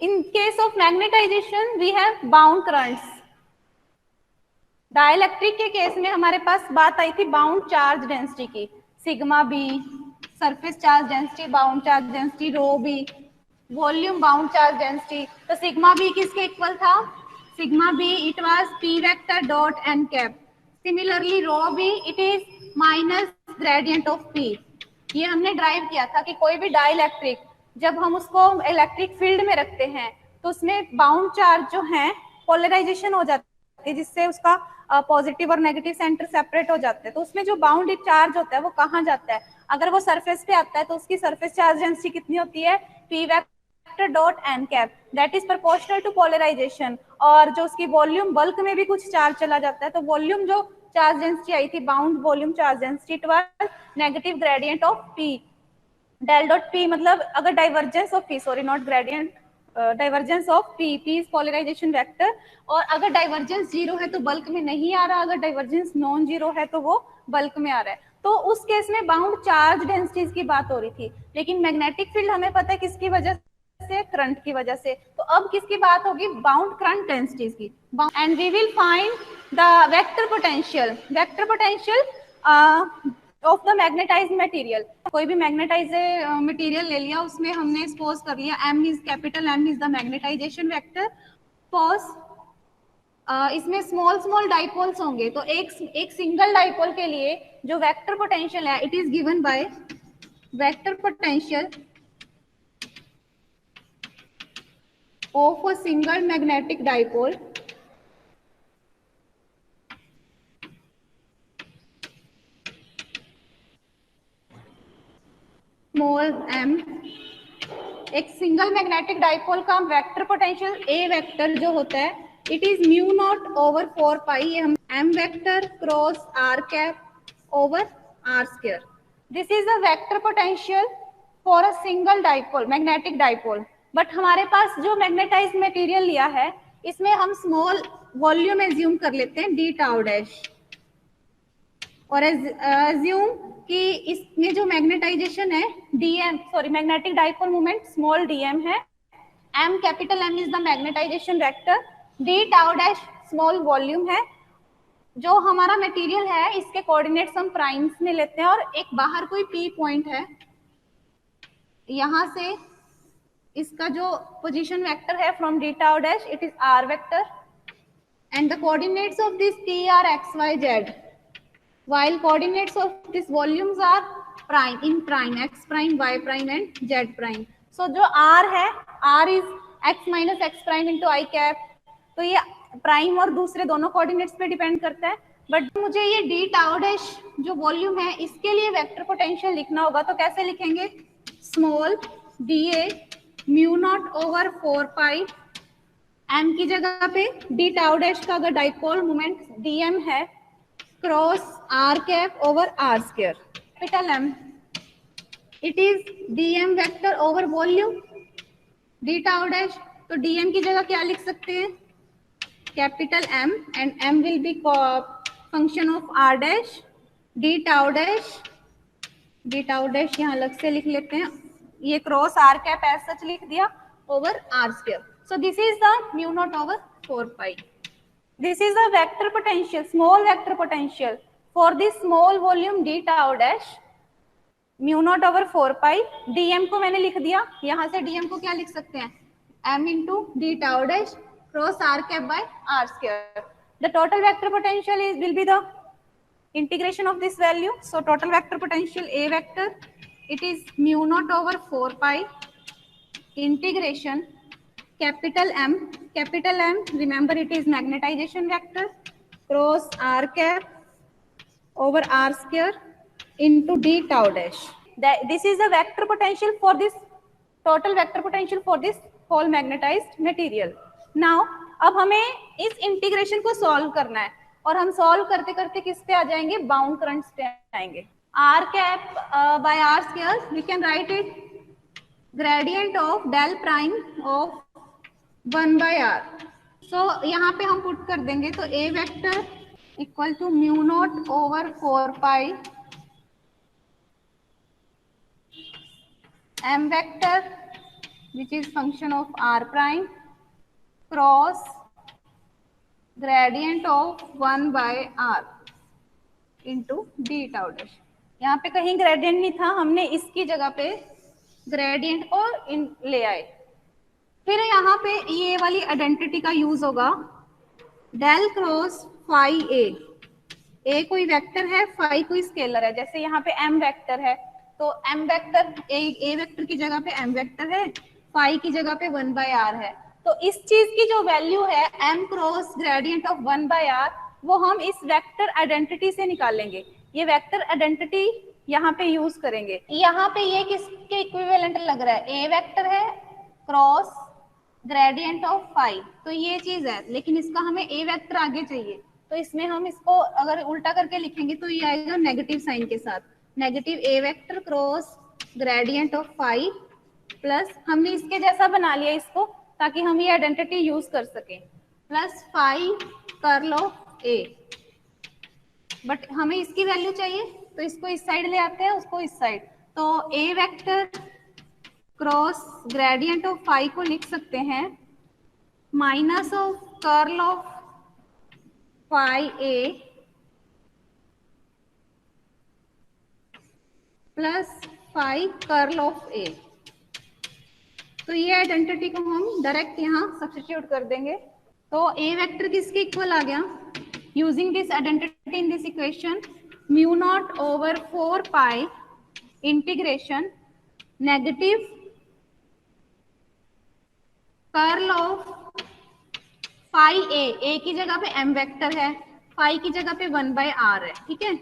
In case of magnetization, we have bound currents. Dielectric के case में हमारे पास बात आई थी बाउंड चार्ज डेंसिटी की, sigma B, surface charge density, bound charge density rho B, volume bound charge density. तो सिग्मा बी किसके इक्वल था? Sigma B it was P vector dot N cap. Similarly rho B it is minus gradient of P. ये हमने drive किया था कि कोई भी डाइलेक्ट्रिक जब हम उसको इलेक्ट्रिक फील्ड में रखते हैं तो उसमें बाउंड चार्ज जो है पोलराइजेशन हो जाती है, जिससे उसका पॉजिटिव और नेगेटिव सेंटर सेपरेट हो जाते हैं। तो उसमें जो बाउंड चार्ज होता है वो कहाँ जाता है? अगर वो सरफेस पे आता है तो उसकी सरफेस चार्ज डेंसिटी कितनी होती है? P vector dot N cap, that is proportional to polarization. और जो उसकी वॉल्यूम बल्क में भी कुछ चार्ज चला जाता है, तो वॉल्यूम जो चार्ज डेंसिटी आई थी bound volume charge density it was negative gradient of P. Del dot P मतलब अगर divergence of P, sorry not gradient, divergence of P, P is polarization vector. और अगर डाइवर्जेंस जीरो है तो bulk में नहीं आ रहा, अगर डाइवर्जेंस नॉन जीरो है तो वो बल्क में आ रहा है। तो उस केस में बाउंड चार्ज डेंसिटीज की बात हो रही थी। लेकिन मैग्नेटिक फील्ड हमें पता है किसकी वजह से? करंट की वजह से। तो अब किसकी बात होगी? बाउंड करंट डेंसिटीज की। And we will find the vector potential. Vector potential of the magnetize material. कोई भी मैग्नेटाइज मटेरियल ले लिया, उसमें हमने सपोज कर लिया M is capital, M is the magnetization vector. Suppose इसमें स्मॉल स्मॉल डाइपोल्स होंगे, तो एक सिंगल डाइपोल के लिए जो वेक्टर पोटेंशियल है it is given by vector potential of a single magnetic dipole small M. एक सिंगल मैग्नेटिक डाइपोल का वेक्टर पोटेंशियल ए वेक्टर जो होता है it is mu naught over 4 pi, ये हम M vector cross R cap over R square. This is the vector potential for a single dipole, magnetic dipole. But हमारे पास जो magnetise material लिया है इसमें हम स्मॉल वॉल्यूम एज्यूम कर लेते हैं डी टाउ डैश, और एज्यूम कि इसमें जो मैग्नेटाइजेशन है DM, sorry magnetic dipole moment small DM है, M capital M is the magnetization vector, D tau dash small volume है। जो हमारा मटेरियल है इसके कोऑर्डिनेट्स हम प्राइम्स में लेते हैं, और एक बाहर कोई पी पॉइंट है, यहां से इसका जो पोजीशन वेक्टर है from D tau dash it is R vector, and the coordinates of this P are X Y Z, while coordinates of these volumes are prime in prime, x prime, y prime and z prime. So जो r है r is x minus x prime into I cap, तो ये prime और दूसरे दोनों coordinates पे depend करता है। बट मुझे ये डी टाउ डैश जो वॉल्यूम है इसके लिए वेक्टर पोटेंशियल लिखना होगा, तो कैसे लिखेंगे? Small D A mu naught over 4 pi, M की जगह पे डी टाउ डैश का अगर डाइपोल मोमेंट डीएम है cross R cap over R square, capital M it is DM vector over volume D tau dash. तो DM की जगह क्या लिख सकते हैं? Capital M, and M will be function of R dash, D tau dash, D tau dash यहाँ अलग से लिख लेते हैं, ये cross R cap as such लिख दिया over R square. So this is the mu naught over 4 pi. This is the vector potential, small vector potential for this small volume d tau dash, mu naught over 4 pi। dm को मैंने लिख दिया, यहाँ से dm को क्या लिख सकते हैं? m into d tau dash cross r cap by r square. The total vector potential is will be the integration of this value. So total vector potential A vector it is mu naught over 4 pi integration capital M, remember it is magnetization vector cross r cap over r square into d tau dash. This is the vector potential for this, total vector potential for this whole magnetized material. Now अब हमें इस integration को solve करना है, और हम solve करते करते किस पे आ जाएंगे? बाउंड करंट्स पे आएंगे। r cap by r square we can write it gradient of del prime of 1 by r. So यहाँ पे हम पुट कर देंगे, तो a vector equal to mu naught over 4 pi m vector which is function of r prime cross gradient of 1 by r into d tau dash। यहाँ पे कहीं gradient नहीं था, हमने इसकी जगह पे ग्रेडियंट को ले आए। फिर यहाँ पे ये वाली आइडेंटिटी का यूज होगा, डेल क्रॉस फाई ए कोई वेक्टर है, फाई कोई स्केलर है। जैसे यहाँ पे m वेक्टर है तो m वेक्टर ए वेक्टर की जगह पे m वेक्टर है, फाई की जगह पे 1 बाय r है। तो इस चीज की जो वैल्यू है m cross gradient of 1 by r, वो हम इस वेक्टर आइडेंटिटी से निकालेंगे। ये वेक्टर आइडेंटिटी यहाँ पे यूज करेंगे। यहाँ पे ये किसके इक्विवेलेंट लग रहा है, ए वेक्टर है क्रॉस ग्रेडियंट ऑफ फाई, तो ये चीज है। लेकिन इसका हमें ए वेक्टर आगे चाहिए, तो इसमें हम इसको अगर उल्टा करके लिखेंगे तो ये आएगा नेगेटिव साइन के साथ, negative A vector cross gradient of phi plus, हमने इसके जैसा बना लिया इसको ताकि हम ये आइडेंटिटी यूज कर सकें, plus phi curl of A. But हमें इसकी वैल्यू चाहिए तो इसको इस साइड ले आते हैं, उसको इस साइड। तो A vector cross gradient of phi को लिख सकते हैं minus of curl of phi A plus phi curl of A. तो ये आइडेंटिटी को हम डायरेक्ट यहाँ सब्स्टिट्यूट कर देंगे। तो ए वेक्टर किसके इक्वल आ गया, using this identity in this equation, mu naught over 4 pi integration negative curl of phi A की जगह पे m वेक्टर है, फाई की जगह पे 1 बाय r है, ठीक है,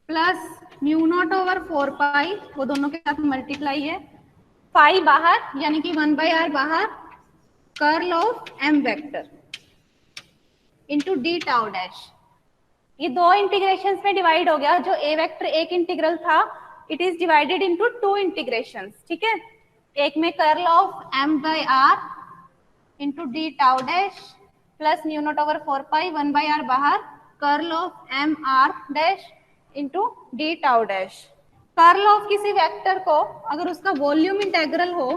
प्लस म्यू नॉट ओवर 4 पाई, वो दोनों के साथ मल्टीप्लाई है, फाई बाहर यानी कि 1 बाय r बाहर, curl of m vector into D tau dash. ये दो इंटीग्रेशंस में डिवाइड हो गया। जो ए वेक्टर एक इंटीग्रल था, it is divided into 2 integrations, ठीक है। एक में curl of m by r into D tau dash plus mu naught over 4 pi 1 by r बाहर, curl of m r dash into D tau dash. Curl of किसी vector को अगर उसका volume integral हो,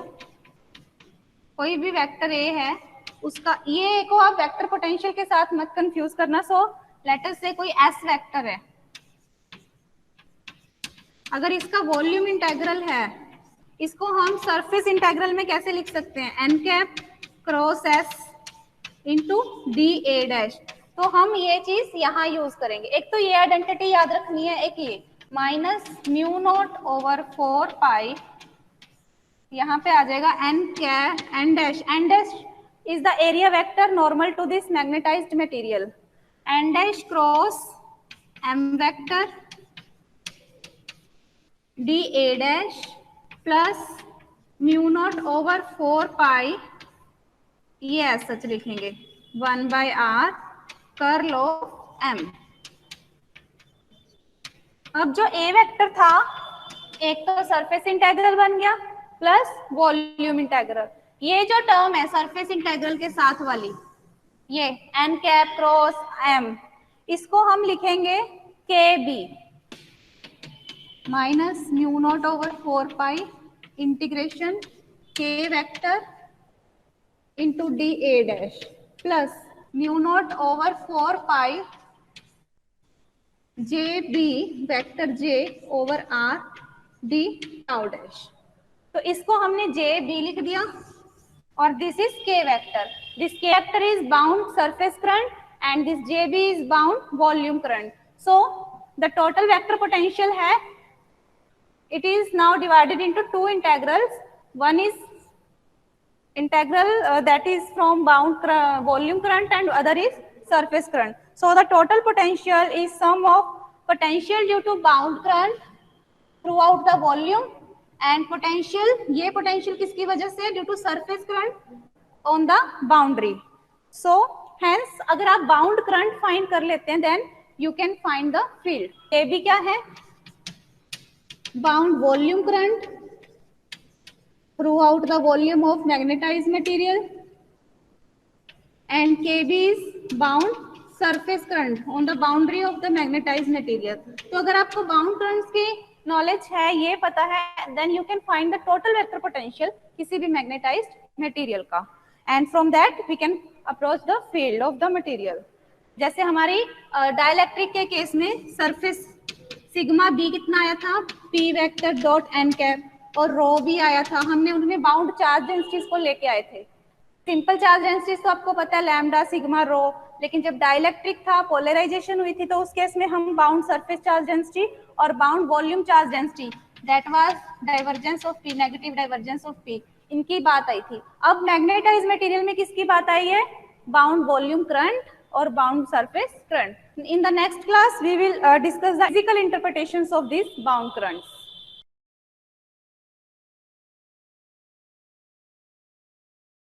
कोई भी वेक्टर ए है उसका, ये को आप वेक्टर पोटेंशियल के साथ मत कंफ्यूज करना। सो लेटर से कोई एस वेक्टर है, अगर इसका वॉल्यूम इंटेग्रल है, इसको हम सरफेस इंटेग्रल में कैसे लिख सकते हैं, N cap cross S into D A dash. तो हम ये चीज यहाँ यूज करेंगे। एक तो ये आइडेंटिटी याद रखनी है, एक ये minus mu naught over 4 pi, यहाँ पे आ जाएगा N dash is the area vector normal to this magnetized material, N dash cross M vector D A dash plus mu naught over 4 pi, ये ऐसा सच लिखेंगे 1 by r curl of m। अब जो ए वेक्टर था, एक तो surface integral बन गया प्लस वॉल्यूम इंटेग्रल। ये जो टर्म है सरफेस इंटेग्रल के साथ वाली, ये एन कैप क्रॉस m, इसको हम लिखेंगे K B minus mu naught over 4 pi integration K vector into D A dash plus mu naught over 4 pi J B vector J over R D tau dash. तो इसको हमने J B लिख दिया और this is K vector, this K vector is bound surface current and this J B is bound volume current. So the total vector potential है, it is now divided into 2 integrals. One is integral that is from bound volume current and other is surface current. So the total potential is sum of potential due to bound current throughout the volume and potential, ये potential किसकी वजह से, due to surface current on the boundary. So hence अगर आप bound current find कर लेते हैं then you can find the field. ये भी क्या है, bound volume current throughout the volume of magnetized material and KB is bound surface current on the boundary of the magnetized material. तो अगर आपको bound currents की नॉलेज है, ये पता है, then you can find the total vector potential किसी भी मैग्नेटाइज्ड मटेरियल का, and from that we can approach the field of the material. जैसे हमारी डाइलेक्ट्रिक के केस में सरफेस सिग्मा बी कितना आया था, P vector dot N cap, और रो भी आया था, हमने उनमें बाउंड चार्ज डेंसिटीज को लेके आए थे। सिंपल चार्ज डेंसिटीज तो आपको पता है, लैम्डा सिग्मा रो, लेकिन जब डाइलेक्ट्रिक था, पोलराइजेशन हुई थी, तो उस केस में हम बाउंड सरफेस चार्ज डेंसिटी और bound volume charge density, that was divergence of P, negative divergence of P, इनकी बात आई थी। अब मैग्नेटाइज्ड मटेरियल में किसकी बात आई है, बाउंड वॉल्यूम करंट और bound surface current. In the next class we will discuss the physical interpretations of these bound currents.